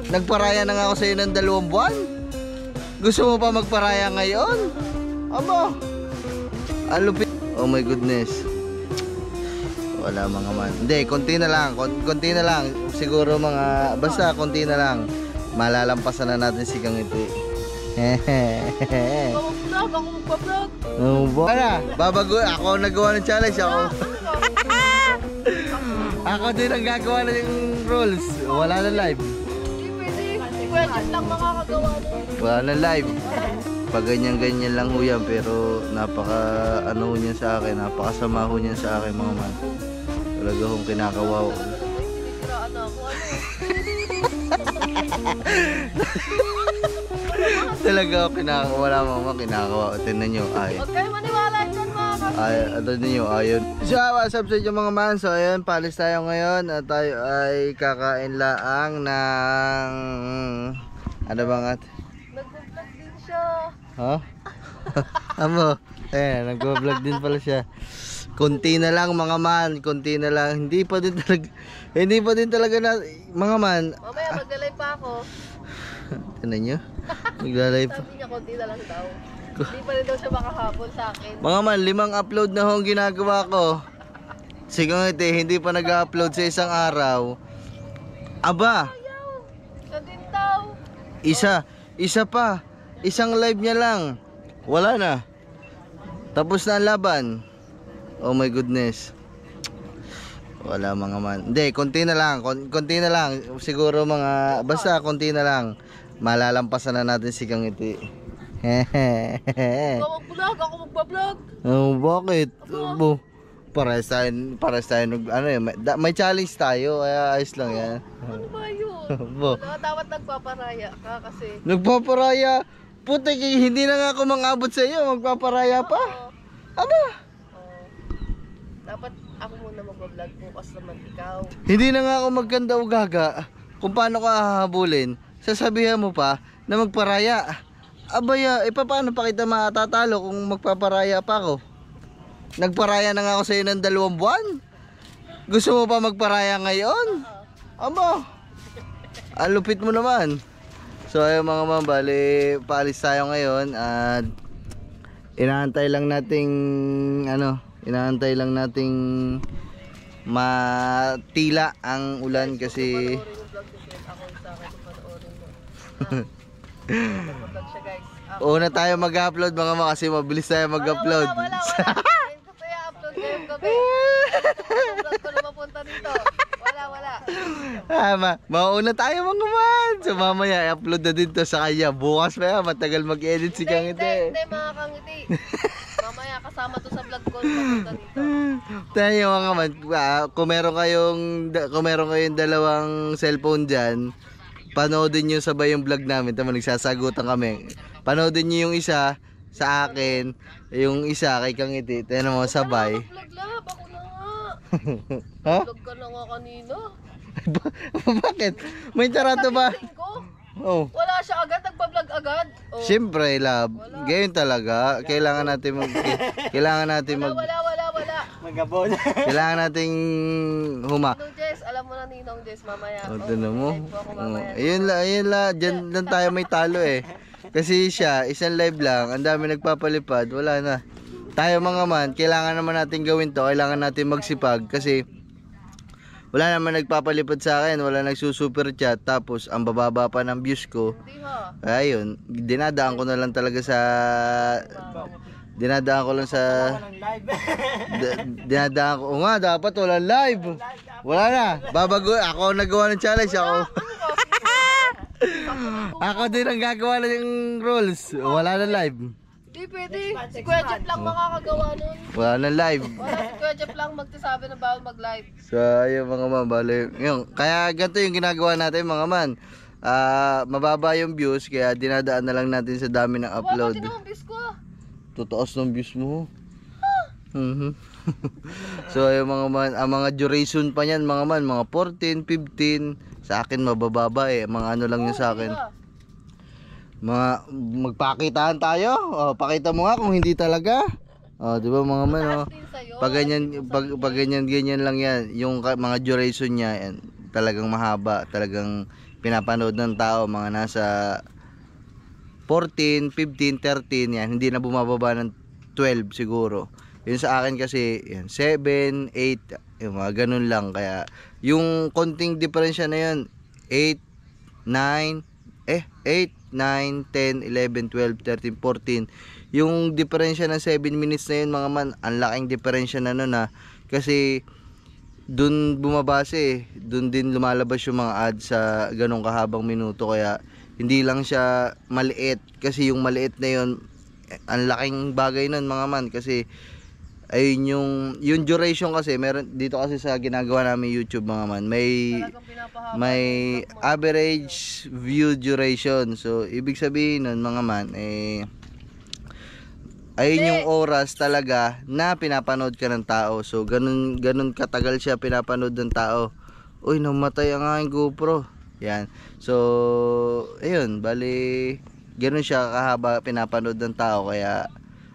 Nagparaya na nga ako sa'yo ng 2 buwan. Gusto mo pa magparaya ngayon? Aba, alupit. Oh my goodness. Wala mga man. Hindi, konti na lang. Konti na lang. Siguro mga, basta konti na lang. Malalampasan na natin si Kangiti. Ako magpa-vlog. Oh, ba? Babago. Ako nagawa ng challenge. Ako din ang gagawa ng rules. Wala na live. Hindi pwede. Question lang makakagawa nun. Wala na live. Pag ganyan-ganyan lang ho yan. Pero napaka ano ho niyan sa akin. Napakasama ho niyan sa akin mga man. Talaga hong kinakawaw. Sinisiraan na ako. Talaga ako kinakawala mga kinakawaw. Tignan nyo. Ay. Huwag kayo maniwala dyan mga kapatid. Ay, ano ninyo, ayun. So, what's up sa inyo mga man? So, ayun, palis tayo ngayon at tayo ay kakain laang ng... Ano ba nga? Nag-vlog din siya. Ha? Amo, nag-vlog din pala siya. Kunti na lang mga man, kunti na lang. Hindi pa din talaga na, mga man. Mamaya maglalay pa ako. Ano nyo? Maglalay pa. Sabi niya konti na lang daw. Hindi pa rin daw siya makahabol sa akin. Mga man, 5 upload na hong ginagawa ko. Siguro hindi pa nag-upload sa isang araw. Aba! Ayaw! Siya din daw. Isa pa. Isang live niya lang. Wala na. Tapos na ang laban. Oh my goodness. Wala mga man. Hindi, konti na lang. Konti na lang. Siguro mga, basta konti na lang. Malalampasan na natin si Kangiti. Ikaw mag-vlog, ako magpa-vlog. Oh, bakit? Pares tayo ano eh, may challenge tayo, kaya ayos lang yan. Ano ba yun? Wala, dapat nagpaparaya ka kasi. Nagpaparaya? Putik, hindi na nga ako mangabot sa iyo, magpaparaya pa. Aba. Dapat ako muna mag-vlog bukas naman ikaw. Hindi na nga ako magkanda o gaga. Kung paano ka hahabulin, sasabihan mo pa na magparaya. Abaya, paano pa kita matatalo kung magpaparaya pa ako? Nagparaya na nga ako sa iyo ng 2 buwan. Gusto mo pa magparaya ngayon? Aba, alupit mo naman. So ayun mga mambali, paalis tayo ngayon at inaantay lang nating matila ang ulan kasi Mag-vlog siya guys. una tayo mag-upload mga mga kasi mabilis tayo mag-upload. Wala. Gusto ya upload ngayong gabi. Vlog ko na mapunta dito. Wala. Mauna tayo mga man. So mamaya i-upload na din to sa kanya. Bukas pa yan, matagal mag-edit si Kangiti. Hindi mga Kangiti. Mamaya kasama to sa vlog ko mapunta dito. Tayo mga man, kung meron kayong 2 cellphone dyan, panoodin nyo sabay yung vlog namin. Tama, nagsasagutan kami. Panoodin nyo yung isa sa akin, yung isa kay Kangiti. Tignan mo sabay. Vlog lab, ako na nga. Ha? Vlog ka na nga kanina. Bakit? May tarato ba? Sabihin ko, Oh. wala siya agad, nagpa-vlog agad. Oh. Siyempre, love. Ganyan talaga. Kailangan natin Wala. Magabon. Kailangan nating Ninong Jess, alam mo na Ninong Jess mamaya. Tignan mo. Live po ako mamaya. Ayun la. Diyan lang tayo may talo eh. Kasi siya, isang live lang, ang dami nagpapalipad, wala na. Tayo mga man, kailangan naman natin gawin to, kailangan natin magsipag kasi wala naman nagpapalipad sa akin, wala nagsusuper chat, tapos ang bababa pa ng views ko. Ayun, dinadaan ko na lang talaga sa dinadaan ko nga, dapat walang live. Wala na, babago, ako nagawa ng challenge ako. Ako din ang gagawa ng rules, wala na live. Hindi pwede, si Kuya Jeff lang makakagawa nun. Wala na live. Wala, si Kuya Jeff lang magsasabi na bawal mag-live. So ayun mga man, bali. Kaya ganito yung ginagawa natin mga man. Mababa yung views, kaya dinadaan na lang natin sa dami ng upload. Wala, pati views ko. Tutaas ng views mo. So ayun mga man, ang mga duration pa niyan mga man, mga 14, 15. Sa akin mabababa eh, mga ano lang yun sa akin. Magpakitaan tayo. Pakita mo nga kung hindi talaga. Di ba mga man, pag ganyan lang yan, yung mga duration niya, talagang mahaba, talagang pinapanood ng tao, mga nasa 14, 15, 13 yan, hindi na bumababa ng 12 siguro. Yun sa akin kasi yan, 7, 8, yung mga ganun lang. Kaya yung konting diferensya na yun, 8, 9, 8, 9, 10, 11, 12, 13, 14. Yung diferensya ng 7 minutes na yun mga man, ang laking diferensya na nun ha. Kasi dun bumabase, dun din lumalabas yung mga ads sa ganong kahabang minuto. Kaya hindi lang siya maliit, kasi yung maliit na yun, ang laking bagay nun mga man. Kasi ayun yung duration kasi, meron dito kasi sa ginagawa namin YouTube mga man, may average view duration. So ibig sabihin nun mga man, ayun yung oras talaga na pinapanood ka ng tao. So ganun katagal siya pinapanood ng tao. Uy, namatay ang aking GoPro. Yan. So ayun, bali ganun siya kahaba pinapanood ng tao. Kaya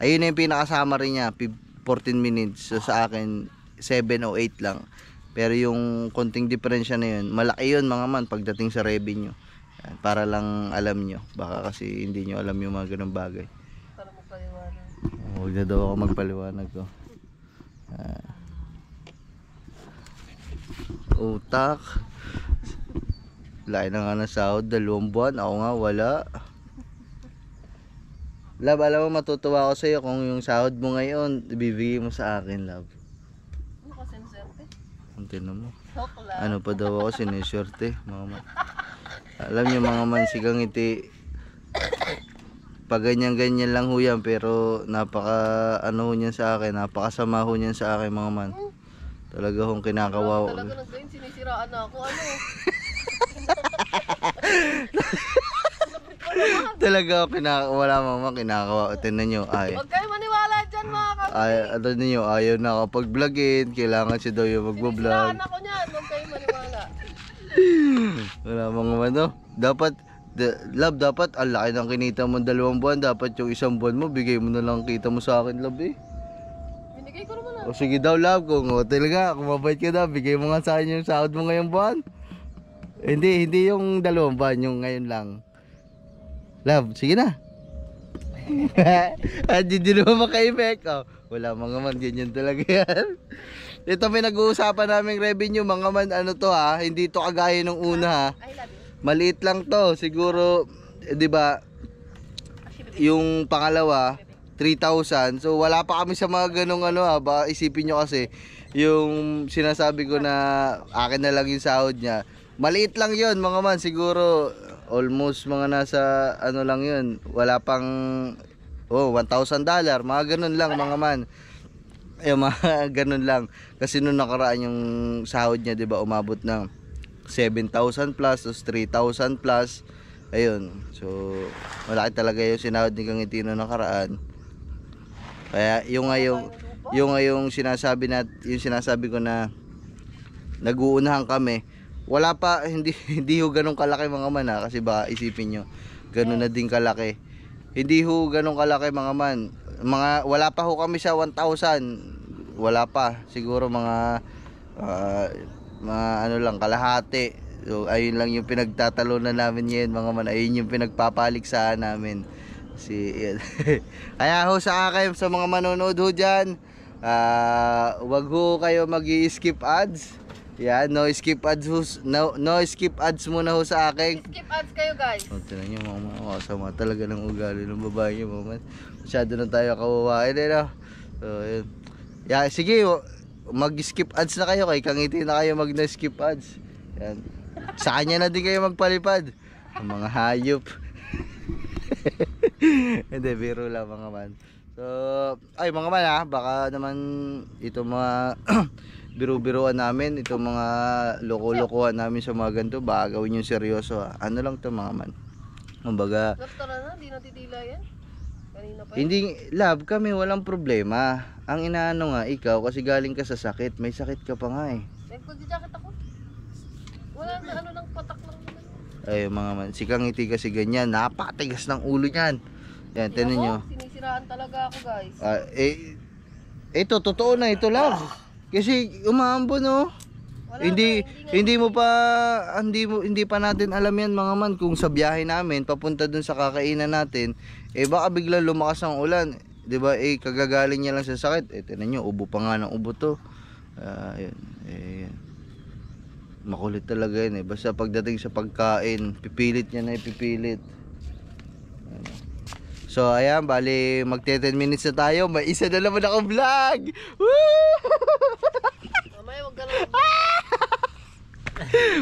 ayun na yung pinakasama rin niya, 14 minutes. So sa akin 7 o 8 lang. Pero yung konting diferensya na yun, malaki yun mga man pagdating sa revenue. Yan, para lang alam nyo. Baka kasi hindi nyo alam yung mga ganung bagay. Para magpaliwanag. Huwag na daw ako magpaliwanag ko. Utak. Lain na nga ng sahod, 2 buwan. Ako nga wala. Love, alam mo, matutuwa ako sa'yo kung yung sahod mo ngayon ibibigay mo sa akin, love. Ano ka siniserte? Ang tinan mo. Joke lang. Ano pa daw ako, siniswerte, mama. Alam nyo mga man, sigang iti, pag ganyan lang ho yan, pero napaka ano ho niyan sa akin, napakasama ho niyan sa akin mga man. Talaga hong kinakawawa. Talaga nagdayin, sinisiraan na ako. Ano? Talaga ako wala mama, kinakawawa. Tingnan nyo, ay. Huwag kayo maniwala dyan mga kapatid. Ay, ano ninyo, ayaw nakapag-vlogin, kailangan siya daw yung magbablog. Sinisiraan ako niyan, huwag kayo maniwala. Wala mga man, no? Dapat, love, dapat ang laki ng kinita mo 2 buwan. Dapat yung 1 buwan mo, bigay mo na lang kita mo sa akin, love eh. Binigay ko naman O sige daw, love, kung talaga, kung mabait ka daw, bigay mo nga sa akin yung sahod mo ngayong buwan. Hindi yung 2 buwan, yung ngayon lang. Love, sige na. Hindi naman maka-effect. Oh, wala mga man, ganyan talaga yan. Ito may nag-uusapan naming revenue mga man, ano to ha, hindi to kagaya nung una ha. I love you. Maliit lang to, siguro, 'di ba? Yung pangalawa, 3,000. So wala pa kami sa mga ganung ano ha, baka isipin nyo kasi yung sinasabi ko na akin na lang yung sahod niya. Maliit lang 'yon, mga man, siguro almost mga nasa ano lang 'yun. Wala pang $1,000, mga ganun lang mga man. Ay, mga ganun lang. Kasi nung nakaraan yung sahod niya, 'di ba, umabot ng 7,000 plus, 3,000 plus. Ayun. So, malaki talaga yung sinahod ni Kang Itino nakaraan. Kaya yung ngayong sinasabi ko na nag-uunahan kami. Wala pa, hindi ho ganun kalaki mga man ha, kasi baka isipin nyo, ganun na din kalaki. Hindi ho ganun kalaki mga man. Wala pa ho kami sa 1,000. Wala pa. Siguro mga ano lang, kalahati. So ayun lang yung pinagtatalunan namin ngayon mga man. Ayun yung pinagpapaligsahan namin. Kaya ho sa akin, sa mga manonood ho dyan, wag ho kayo mag-i-skip ads. Yan, no skip ads, no skip ads muna ho sa akin. Skip ads kayo guys. O, tinan nyo mga kasama talaga ng ugali ng babae nyo mga man. Masyado na tayo kawawain eh, no? So yun. Yeah, sige, mag-skip ads na kayo, kay Kang Itino na kayo mag-skip ads. Yan. Sa kanya na din kayo magpalipad. Ang mga hayop. Hindi, biro lang mga man. So, ay mga man ha, baka naman ito mga biro-biroan namin, itong mga loko-lokohan namin sa mga ganito, baka gawin yung seryoso ha. Ano lang to mga man. Kumbaga, Tara na, di natitila yan. Kanina pa yan. hindi, love, kami walang problema. Ang inaano nga, ikaw, kasi galing ka sa sakit, may sakit ka pa nga eh. Nagpag-jacket ako. Wala na, ano lang, patak lang naman. Ay mga man, si Kang Iti kasi ganyan, napatigas ng ulo niyan. Yan, tinan nyo. Sinisiraan talaga ako guys. Ito, totoo na ito, love. Kasi umaambon, no? Hindi pa natin alam yan mga man kung sa biyahe namin papunta dun sa kakainan natin, baka biglang lumakas ang ulan, 'di ba? Kagagaling niya lang sa sakit. Tingnan niyo, ubo pa nga ng ubo to. Ayun. Makulit talaga yan basta pagdating sa pagkain, pipilit niya na ipipilit. So ayan, bali magte 10 minutes na tayo. May isa na naman ako vlog. Woo! Mamaya wag ka na.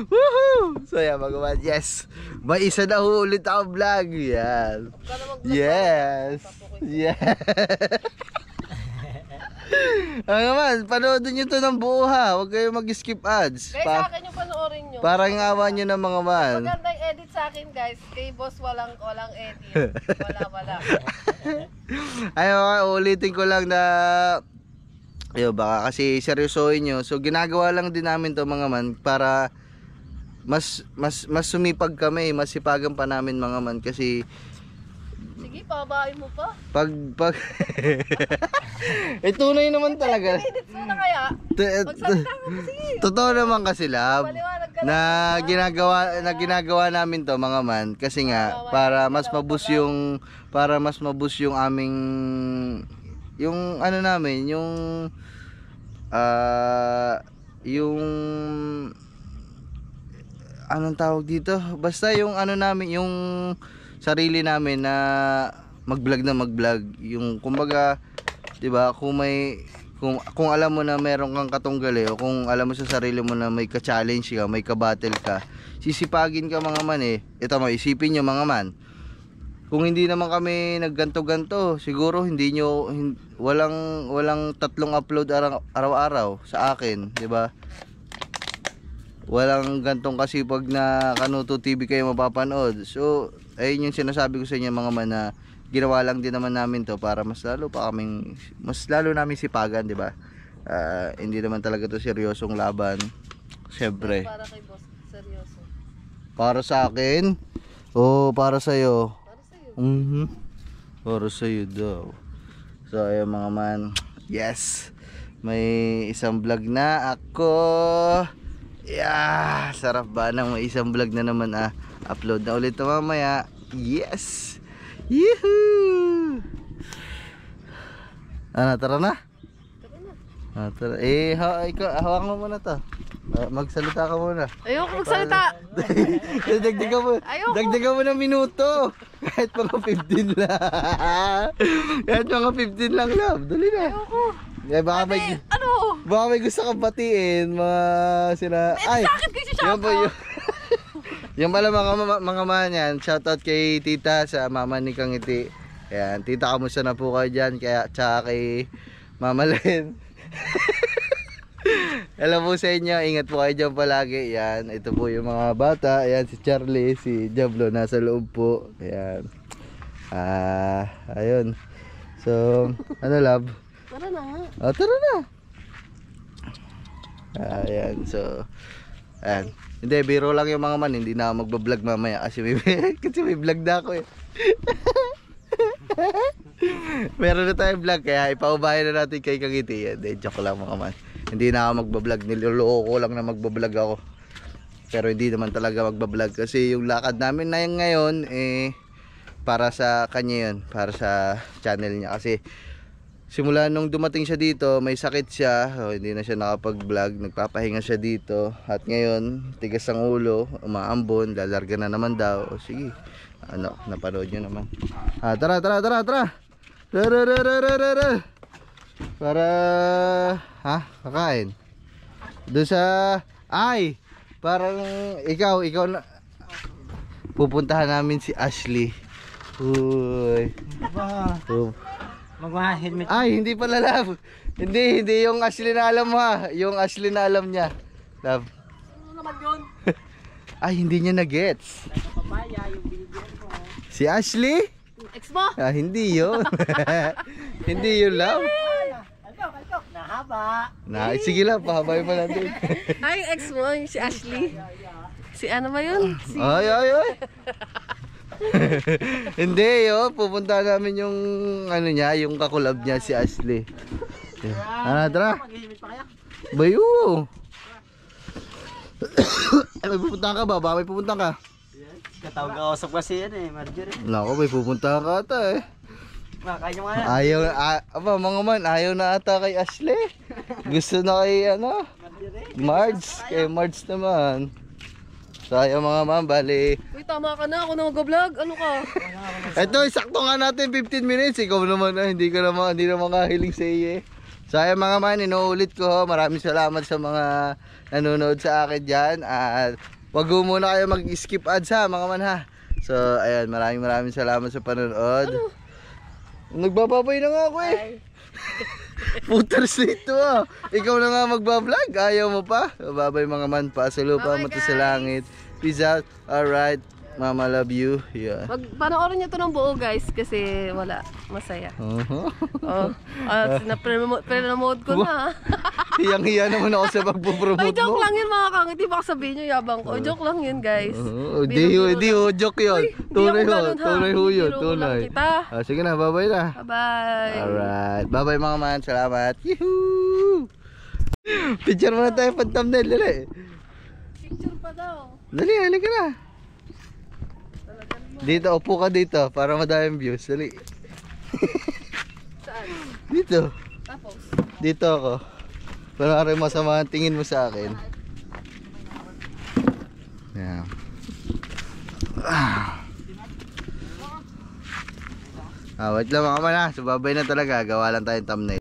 Woohoo! So ayan mga man, yes. May isa na ulit ako vlog. Yan. Yes. Yes. Ano man, panoodin nyo to ng buo ha. Huwag kayo mag-skip ads. Guys, sa akin yung panoorin nyo. Parang awa nyo ng mga man. Maganda yung edit sa akin guys. Kay boss walang edit. Wala. Ayun, ulitin ko lang na baka kasi seryosohin nyo. So ginagawa lang din namin to mga man para mas sumipag kami, mas sipagan pa namin mga man kasi sige, pabain mo pa. pag tunay naman talaga. Edit mo na kaya. Magsalita ka kasi. Totoo naman kasi lab Paliwanag ka na ginagawa namin to mga man kasi nga para mas mabus yung aming yung ano namin yung anong tawag dito, basta yung ano namin, yung sarili namin na mag-vlog yung kumbaga, 'di ba, kung alam mo na meron kang katunggali o kung alam mo sa sarili mo na may ka-challenge ka, may ka-battle ka, sisipagin ka mga man ito mo, isipin nyo mga man, kung hindi naman kami nagganto-ganto, siguro walang 3 upload araw-araw sa akin, 'di ba? Walang gantong kasipag na Kanuto TV kayo mapapanood. So, ayun yung sinasabi ko sa inyo mga man na ginawa lang din naman namin to para mas lalo namin sipagan, 'di ba? Hindi naman talaga to seryosong laban. Syempre. Para kay boss, seryoso. Para sa akin o para sa iyo? Para sa'yo. Para sa iyo daw. So, ayun mga man. Yes. May isang vlog na ako. Yeah, sarap ba nang may isang vlog na naman upload na ulit na mamaya. Yes. Yehoo! Tara na. Tara. Hawakan mo muna to. Magsalita ka muna. Ayoko magsalita. Dagdagan mo ng minuto. Kahit mga 15 lang. Kahit mga 15 lang, love. Dali na. Ayoko. Baka may gusto kang batiin, mga sila. Bakit kayo si shoutout? Yung pala mga man yan, shoutout kay tita sa mama ni Kangiti. Ayan, tita, kamusta na po kayo dyan? Tsaka kay Mama Len. Hello po sa inyo, ingat po kayo dyan palagi. Ayan, ito po yung mga bata. Ayan, si Charlie, si Diablo nasa loob po. Ayan. Ayun. So, ano love? Tara na nga. Tara na. Ayan, so ayan. Hindi, biro lang yung mga man. Hindi na ako magbablog mamaya kasi may vlog na ako Meron na tayong vlog kaya ipaubayan na natin kay Kangiti. Joke lang mga man. Hindi na ako magbablog. Niloloko ko lang na magbablog ako. Pero hindi naman talaga magbablog kasi yung lakad namin na yung ngayon para sa kanya yun. Para sa channel niya kasi simula nung dumating siya dito, may sakit siya, hindi na siya nakapag-vlog, nagpapahinga siya dito. At ngayon, tigas ang ulo, umaambon, lalarga na naman daw. Sige, napanood nyo naman. Tara. Para, kakain. Doon sa, parang ikaw na, pupuntahan namin si Ashley. Uy. Mag-helmet. Hindi pala love. Hindi yung Ashley na alam mo yung Ashley na alam niya. Love. Ano naman yun? Hindi niya na-gets. Papaya, yung binigyan mo. Si Ashley? Ex mo? Hindi yun. Hindi yun love. Kaltok, nahaba. Sige lang, pahabay pa natin. Ay, ex mo, yung si Ashley. Si ano ba yun? Ay. Hindi pupunta namin yung yung kakulab niya si Ashley. Tara. Mag-helmet pa kaya? Bayo. May pupuntahan ka ba? Baka may pupuntahan ka? Katawag-kausap kasi yan eh, Marjorie. Nako, may pupuntahan ka ata eh. Makakain mo nga yan. Ayaw, aba mga man, ayaw na ata kay Ashley. Gusto na kay ano, Marge. Kay Marge naman. Sayang mga man, bali. Uy, tama ka na. Ako na mag-vlog. Ano ka? Ito, sakto nga natin 15 minutes. Ikaw naman hindi naman kahiling sa iyo eh. Sayang mga man, inuulit ko. Maraming salamat sa mga nanonood sa akin dyan. At wag mo muna kayo mag-skip ads ha mga man ha. So, ayan, maraming salamat sa panonood. Nagbababay na nga ako eh. Puters nito ah. Ikaw na nga magbablog. Ayaw mo pa. Babay mga man pa. Sa lupa, Bye, mata sa langit. Peace out. Alright. Mama love you. Yeah. Panoorin niyo to ng buo guys kasi wala. Masaya. Uh-huh. Oh, na-promote ko na. Hiyang-hiya naman ako sa Ay, pagpupromote joke mo. lang yun mga kangit. Di ba sabihin nyo yabang ko? Joke lang yun guys. Di ho, joke yun. Tunay ho, tunay ho yun, Biro ko lang tunay. kita. Sige na, bye-bye na. Bye-bye. Alright, bye-bye mga man, salamat. Yuhuu! Picture muna tayo pang thumbnail, dali. Picture pa daw. Dali, halika na. Dito, upo ka dito para madaming views, dali. Saan? Dito, Tapos? dito ako. Para rin masama ang tingin mo sa akin. Yan. Wait lang mga man ha. Subabay na talaga. Gawa lang tayong thumbnail.